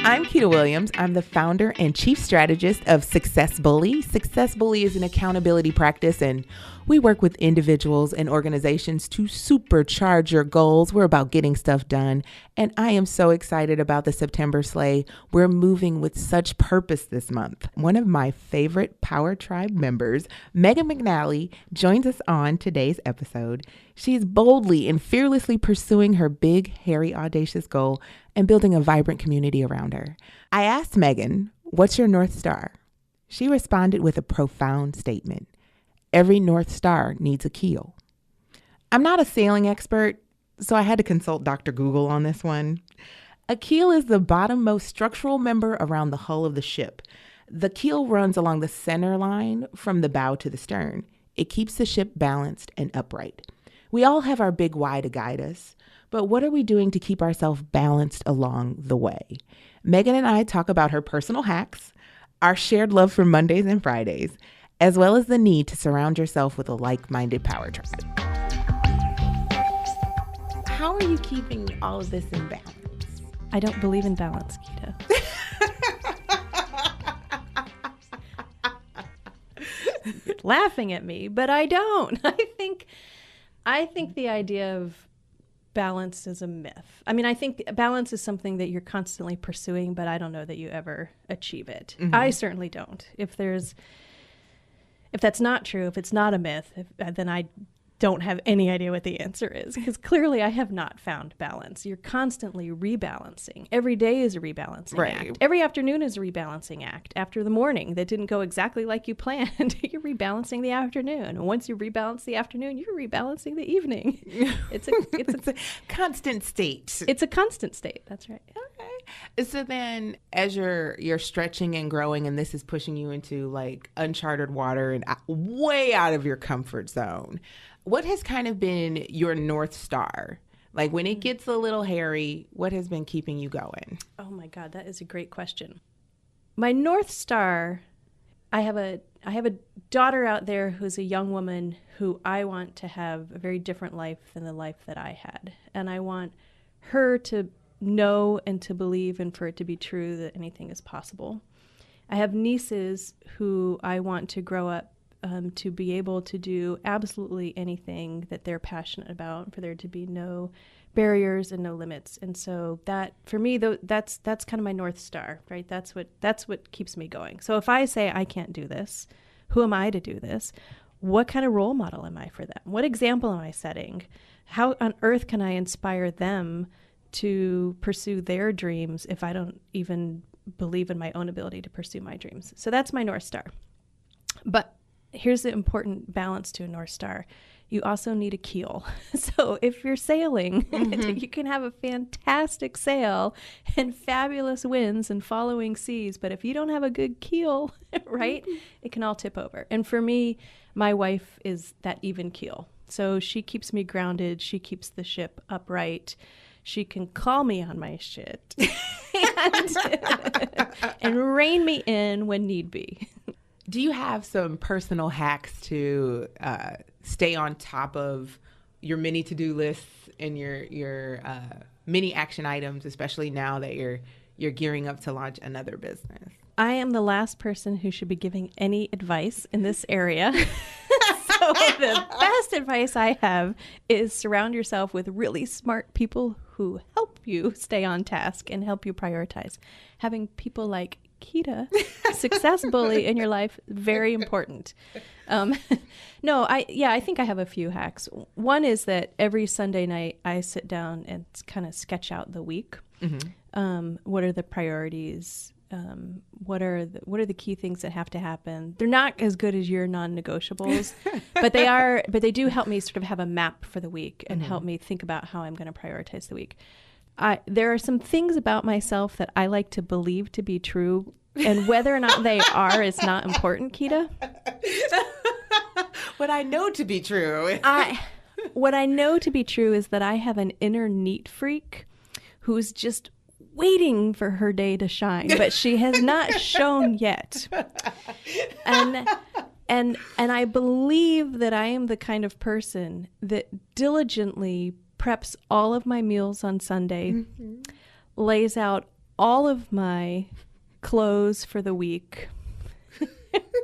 I'm Keita Williams. I'm the founder and chief strategist of Success Bully. Success Bully is an accountability practice, and we work with individuals and organizations to supercharge your goals. We're about getting stuff done, and I am so excited about the September sleigh. We're moving with such purpose this month. One of my favorite Power Tribe members, Megan McNally, joins us on today's episode. She's boldly and fearlessly pursuing her big, hairy, audacious goal and building a vibrant community around her. I asked Megan, "What's your North Star?" She responded with a profound statement. Every North Star needs a keel. I'm not a sailing expert, so I had to consult Dr. Google on this one. A keel is the bottommost structural member around the hull of the ship. The keel runs along the center line from the bow to the stern. It keeps the ship balanced and upright. We all have our big why to guide us, but what are we doing to keep ourselves balanced along the way? Megan and I talk about her personal hacks, our shared love for Mondays and Fridays, as well as the need to surround yourself with a like-minded power tribe. How are you keeping all of this in balance? I don't believe in balance, Keita. You're laughing at me, but I don't. I think the idea of balance is a myth. I mean, I think balance is something that you're constantly pursuing, but I don't know that you ever achieve it. Mm-hmm. I certainly don't. If that's not true, if it's not a myth, then I don't have any idea what the answer is, because clearly I have not found balance. You're constantly rebalancing. Every day is a rebalancing act. Every afternoon is a rebalancing act. After the morning that didn't go exactly like you planned, you're rebalancing the afternoon. And once you rebalance the afternoon, you're rebalancing the evening. It's a constant state. It's a constant state. That's right. Okay. So then as you're stretching and growing, and this is pushing you into like uncharted water and way out of your comfort zone, what has kind of been your North Star? Like when it gets a little hairy, what has been keeping you going? Oh my God, that is a great question. My North Star, I have a daughter out there who's a young woman who I want to have a very different life than the life that I had. And I want her to know and to believe and for it to be true that anything is possible. I have nieces who I want to grow up to be able to do absolutely anything that they're passionate about, for there to be no barriers and no limits. And so that, for me, that's kind of my North Star, right? That's what keeps me going. So if I say I can't do this, who am I to do this? What kind of role model am I for them? What example am I setting? How on earth can I inspire them to pursue their dreams if I don't even believe in my own ability to pursue my dreams? So that's my North Star. But here's the important balance to a North Star. You also need a keel. So if you're sailing, you can have a fantastic sail and fabulous winds and following seas. But if you don't have a good keel, right, it can all tip over. And for me, my wife is that even keel. So she keeps me grounded. She keeps the ship upright. She can call me on my shit and rein me in when need be. Do you have some personal hacks to stay on top of your many to-do lists and your many action items, especially now that you're gearing up to launch another business? I am the last person who should be giving any advice in this area. So the best advice I have is surround yourself with really smart people who help you stay on task and help you prioritize. Having people like Keita, Success Bully in your life, very important. I think I have a few hacks. One is that every Sunday night I sit down and kind of sketch out the week. Mm-hmm. What are the priorities? What are the key things that have to happen? They're not as good as your non-negotiables, but they do help me sort of have a map for the week and help me think about how I'm going to prioritize the week. There are some things about myself that I like to believe to be true, and whether or not they are is not important, Keita. What I know to be true. What I know to be true is that I have an inner neat freak who's just waiting for her day to shine, but she has not shown yet. And I believe that I am the kind of person that diligently preps all of my meals on Sunday, lays out all of my clothes for the week,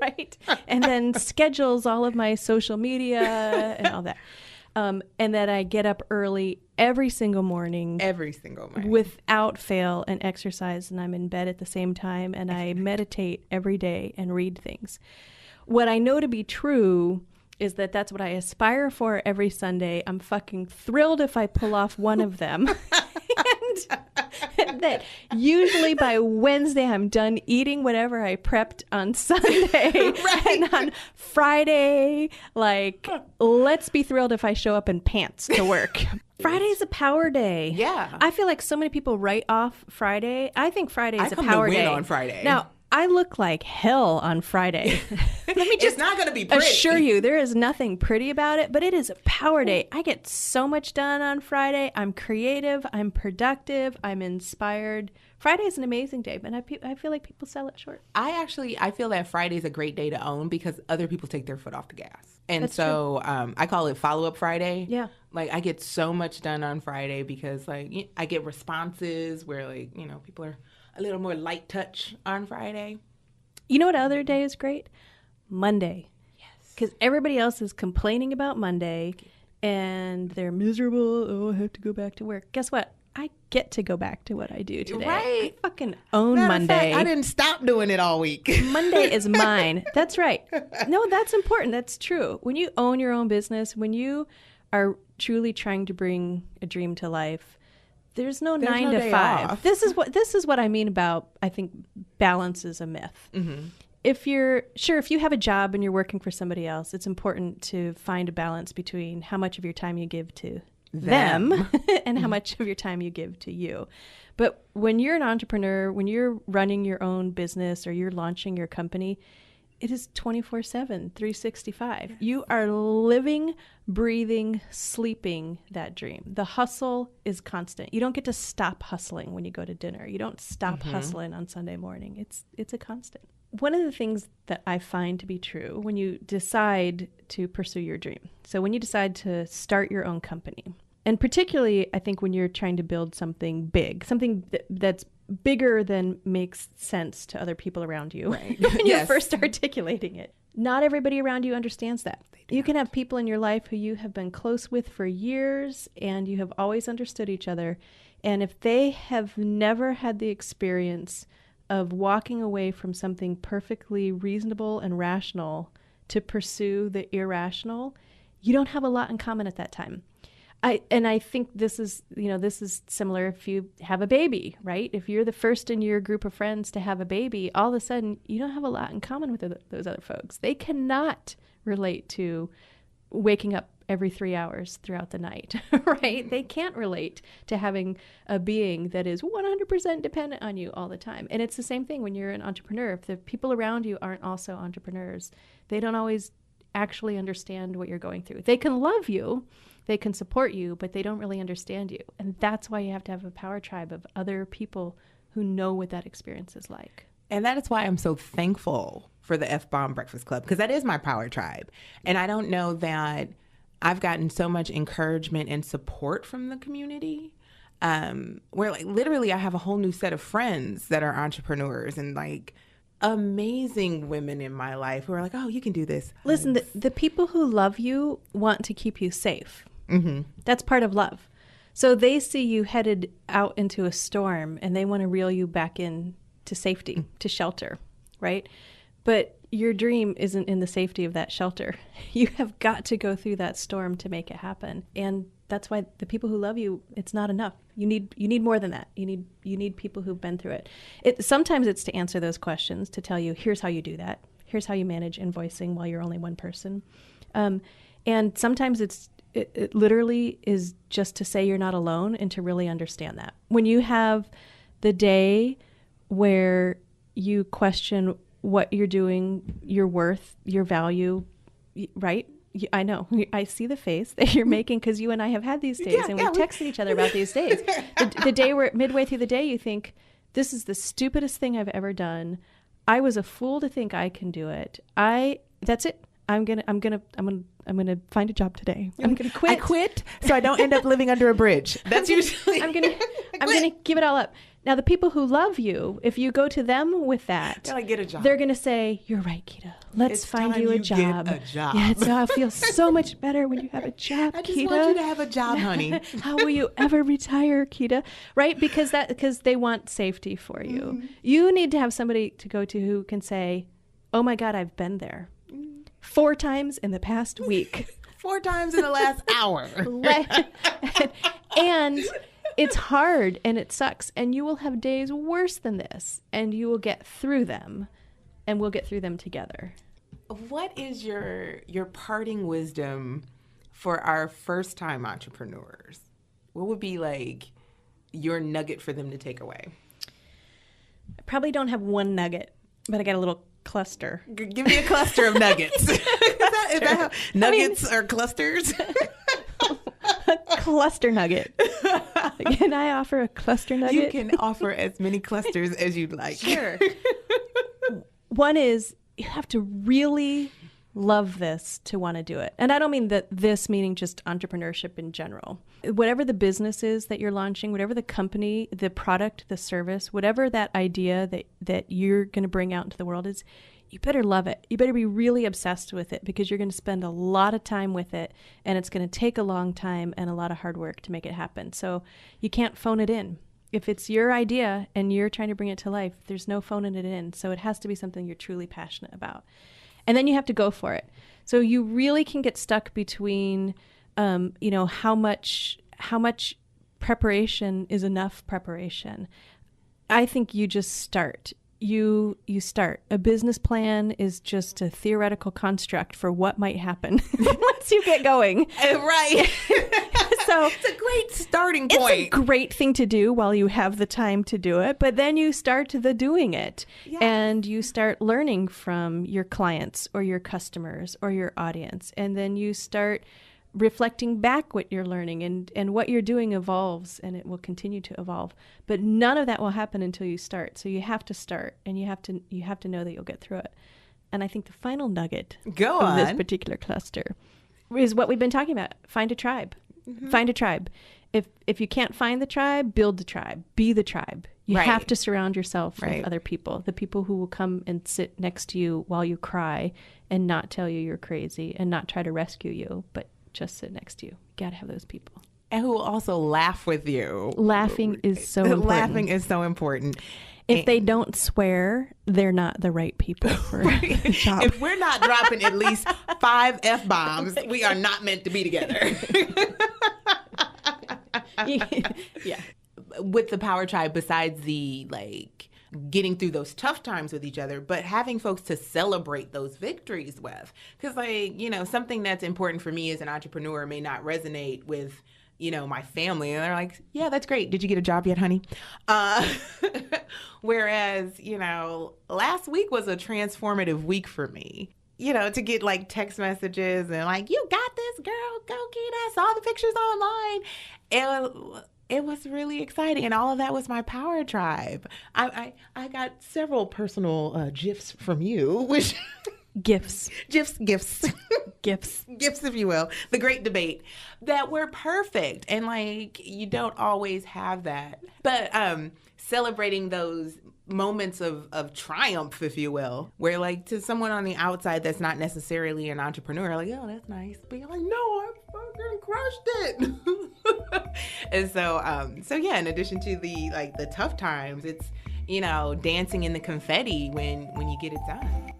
right? And then schedules all of my social media and all that. And that I get up early every single morning without fail and exercise, and I'm in bed at the same time, and I meditate every day and read things. What I know to be true is that that's what I aspire for every Sunday. I'm fucking thrilled if I pull off one of them. And that usually by Wednesday I'm done eating whatever I prepped on Sunday. Right. And on Friday, like, let's be thrilled if I show up in pants to work. Friday is a power day. Yeah. I feel like so many people write off Friday. I think Friday is a power day. I come to win on Friday. Now, I look like hell on Friday. Let me just it's not going to be pretty. Assure you, there is nothing pretty about it, but it is a power day. I get so much done on Friday. I'm creative. I'm productive. I'm inspired. Friday is an amazing day, but I feel like people sell it short. I feel that Friday is a great day to own because other people take their foot off the gas. And that's so I call it follow-up Friday. Yeah. Like, I get so much done on Friday because, like, I get responses where, like, you know, people are a little more light touch on Friday. You know what other day is great? Monday. Yes. Because everybody else is complaining about Monday and they're miserable. Oh, I have to go back to work. Guess what? I get to go back to what I do today. Right. I fucking own Monday. I didn't stop doing it all week. Monday is mine. That's right. No, that's important. That's true. When you own your own business, when you are truly trying to bring a dream to life, there's no 9 to 5. Off. This is what I mean about, I think balance is a myth. Mm-hmm. If you have a job and you're working for somebody else, it's important to find a balance between how much of your time you give to them and how much of your time you give to you. But when you're an entrepreneur, when you're running your own business or you're launching your company, it is 24/7, 365. You are living, breathing, sleeping that dream. The hustle is constant. You don't get to stop hustling when you go to dinner. You don't stop hustling on Sunday morning. It's a constant. One of the things that I find to be true when you decide to pursue your dream, so when you decide to start your own company, and particularly I think when you're trying to build something big, something that's bigger than makes sense to other people around you, right. When you're first articulating it. Not everybody around you understands that. You can have people in your life who you have been close with for years and you have always understood each other. And if they have never had the experience of walking away from something perfectly reasonable and rational to pursue the irrational, you don't have a lot in common at that time. I think this is similar if you have a baby, right? If you're the first in your group of friends to have a baby, all of a sudden you don't have a lot in common with those other folks. They cannot relate to waking up every 3 hours throughout the night, right? They can't relate to having a being that is 100% dependent on you all the time. And it's the same thing when you're an entrepreneur. If the people around you aren't also entrepreneurs, they don't always actually understand what you're going through. They can love you, they can support you, but they don't really understand you. And that's why you have to have a power tribe of other people who know what that experience is like. And that is why I'm so thankful for the F-Bomb Breakfast Club, because that is my power tribe. And I don't know that I've gotten so much encouragement and support from the community, where like literally I have a whole new set of friends that are entrepreneurs and like amazing women in my life who are like, oh, you can do this. Listen, the people who love you want to keep you safe. Mm-hmm. That's part of love. So they see you headed out into a storm and they want to reel you back in to safety, to shelter, right? But your dream isn't in the safety of that shelter. You have got to go through that storm to make it happen. And that's why the people who love you, it's not enough. You need more than that. You need people who've been through it. Sometimes it's to answer those questions, to tell you, here's how you do that. Here's how you manage invoicing while you're only one person. And sometimes it literally is just to say you're not alone and to really understand that. When you have the day where you question what you're doing, your worth, your value, right? I know. I see the face that you're making because you and I have had these days and we've texted each other about these days. The day where midway through the day you think, this is the stupidest thing I've ever done. I was a fool to think I can do it. That's it. I'm gonna find a job today. I'm gonna quit. I quit so I don't end up living under a bridge. That's usually I'm gonna give it all up. Now, the people who love you, if you go to them with that, gotta get a job. They're going to say, you're right, Keita. Let's find you a job. Get a job. Yeah, so I feel so much better when you have a job, I just Keita. want you to have a job, honey. How will you ever retire, Keita? Right? Because they want safety for you. Mm-hmm. You need to have somebody to go to who can say, oh my God, I've been there 4 times in the past week. 4 times in the last hour. And it's hard and it sucks. And you will have days worse than this. And you will get through them. And we'll get through them together. What is your parting wisdom for our first-time entrepreneurs? What would be like your nugget for them to take away? I probably don't have one nugget, but I got a little cluster. Give me a cluster of nuggets. Is that how nuggets are clusters? Cluster nugget. Can I offer a cluster nugget? You can offer as many clusters as you'd like. Sure. One is you have to really love this to want to do it. And I don't mean that this meaning just entrepreneurship in general. Whatever the business is that you're launching, whatever the company, the product, the service, whatever that idea that you're going to bring out into the world is, you better love it. You better be really obsessed with it because you're going to spend a lot of time with it and it's going to take a long time and a lot of hard work to make it happen. So you can't phone it in. If it's your idea and you're trying to bring it to life, there's no phoning it in. So it has to be something you're truly passionate about. And then you have to go for it. So you really can get stuck between, how much preparation is enough preparation. I think you just start. You start. A business plan is just a theoretical construct for what might happen once you get going. Right. So it's a great starting point. It's a great thing to do while you have the time to do it, but then you start the doing it. Yes. And you start learning from your clients or your customers or your audience. And then you start reflecting back what you're learning and what you're doing evolves and it will continue to evolve. But none of that will happen until you start. So you have to start and you have to know that you'll get through it. And I think the final nugget of this particular cluster is what we've been talking about. Find a tribe. Mm-hmm. Find a tribe. If you can't find the tribe, build the tribe. Be the tribe. You have to surround yourself with other people. The people who will come and sit next to you while you cry and not tell you you're crazy and not try to rescue you, but just sit next to you. You got to have those people. And who will also laugh with you. Laughing is so important. Laughing is so important. If they don't swear, they're not the right people for a job. If we're not dropping at least 5 F-bombs, we are not meant to be together. Yeah. With the Power Tribe, besides the getting through those tough times with each other, but having folks to celebrate those victories with. Because something that's important for me as an entrepreneur may not resonate with my family, and they're like, yeah, that's great. Did you get a job yet, honey? Whereas, last week was a transformative week for me. To get text messages and you got this, girl, go get us, all the pictures online. It was really exciting. And all of that was my Power Tribe. I got several personal GIFs from you, which... Gifts, if you will. The great debate that were perfect. And you don't always have that. But celebrating those moments of triumph, if you will, where to someone on the outside that's not necessarily an entrepreneur, oh, that's nice. But you're no, I fucking crushed it. And so yeah, in addition to the tough times, it's, dancing in the confetti when you get it done.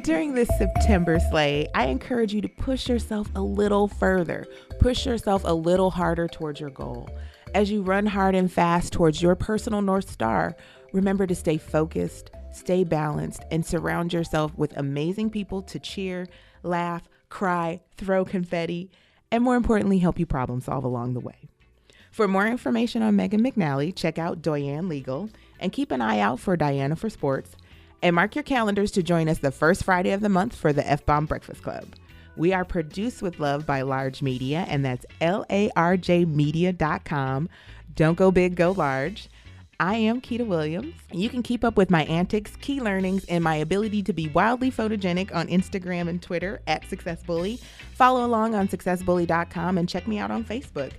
During this September slate, I encourage you to push yourself a little further, push yourself a little harder towards your goal. As you run hard and fast towards your personal North Star, remember to stay focused, stay balanced, and surround yourself with amazing people to cheer, laugh, cry, throw confetti, and more importantly, help you problem solve along the way. For more information on Megan McNally, check out Doyenne Legal and keep an eye out for Diana for Sports. And mark your calendars to join us the first Friday of the month for the F-Bomb Breakfast Club. We are produced with love by Large Media, and that's larjmedia.com. Don't go big, go large. I am Keita Williams. You can keep up with my antics, key learnings, and my ability to be wildly photogenic on Instagram and Twitter at Success Bully. Follow along on successbully.com and check me out on Facebook.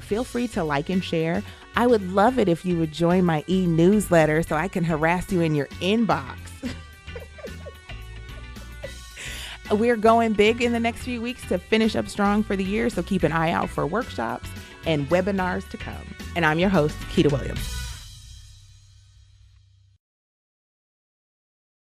Feel free to like and share. I would love it if you would join my e-newsletter so I can harass you in your inbox. We're going big in the next few weeks to finish up strong for the year, so keep an eye out for workshops and webinars to come. And I'm your host, Keita Williams.